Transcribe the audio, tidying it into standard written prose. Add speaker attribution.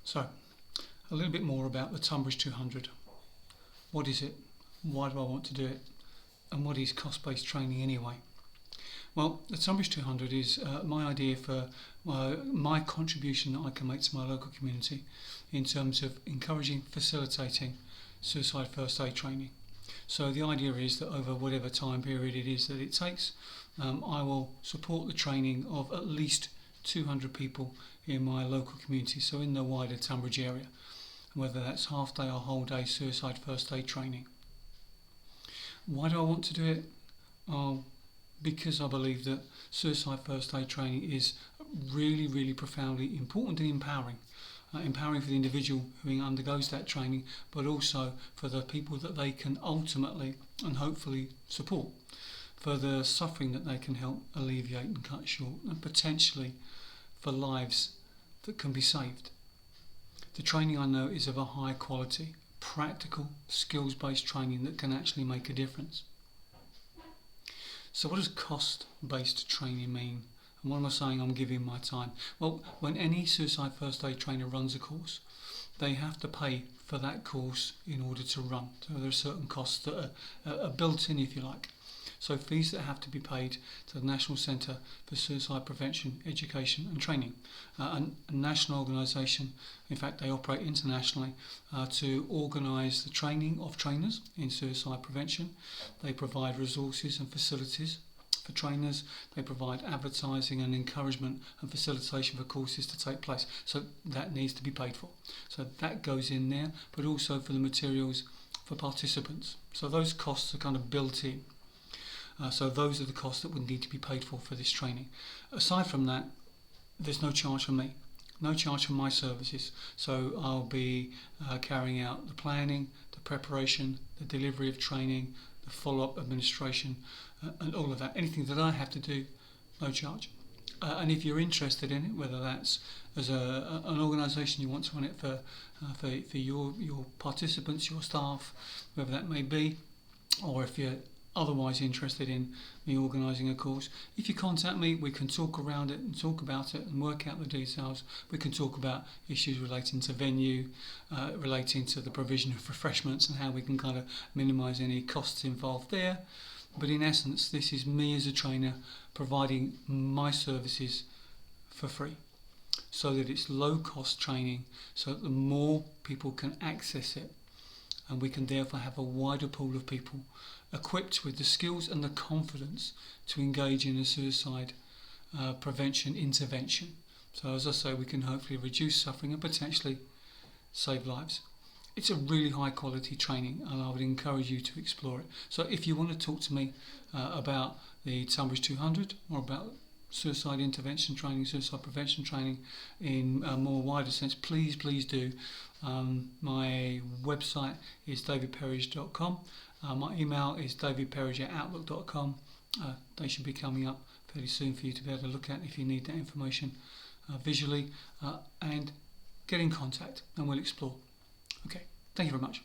Speaker 1: So, a little bit more about the Tonbridge 200. What is it? Why do I want to do it? And what is cost-based training anyway? Well, the Tonbridge 200 is my idea for my contribution that I can make to my local community in terms of encouraging, facilitating suicide first aid training. So the idea is that over whatever time period it is that it takes, I will support the training of at least 200 people in my local community, so in the wider Tonbridge area, whether that's half day or whole day suicide first aid training. Why do I want to do it? Because I believe that suicide first aid training is really profoundly important and empowering. Empowering for the individual who undergoes that training, but also for the people that they can ultimately and hopefully support, for the suffering that they can help alleviate and cut short, and potentially for lives that can be saved. The training, I know, is of a high quality, practical, skills-based training that can actually make a difference. So what does cost-based training mean? And what am I saying I'm giving my time? Well, when any suicide first aid trainer runs a course, they have to pay for that course in order to run. So there are certain costs that are built in, if you like. So fees that have to be paid to the National Centre for Suicide Prevention, Education and Training, a national organisation. In fact, they operate internationally to organise the training of trainers in suicide prevention. They provide resources and facilities for trainers. They provide advertising and encouragement and facilitation for courses to take place. So that needs to be paid for. So that goes in there, but also for the materials for participants. So those costs are kind of built in. So those are the costs that would need to be paid for this training. Aside from that, there's no charge for me, no charge for my services. So I'll be carrying out the planning, the preparation, the delivery of training, the follow-up administration, and all of that. Anything that I have to do, no charge. And if you're interested in it, whether that's as an organisation you want to run it for your participants, your staff, whoever that may be, or if you're otherwise interested in me organising a course, if you contact me, we can talk around it and talk about it and work out the details. We can talk about issues relating to venue, relating to the provision of refreshments and how we can kind of minimise any costs involved there. But in essence, this is me as a trainer providing my services for free, so that it's low cost training, so that the more people can access it, and we can therefore have a wider pool of people equipped with the skills and the confidence to engage in a suicide prevention intervention. So as I say, we can hopefully reduce suffering and potentially save lives. It's a really high quality training, and I would encourage you to explore it. So if you want to talk to me about the Tonbridge 200 or about suicide intervention training, suicide prevention training in a more wider sense, please do. My website is davidperridge.com. My email is davidperridge@outlook.com. They should be coming up fairly soon for you to be able to look at if you need that information visually, and get in contact and we'll explore. Okay, thank you very much.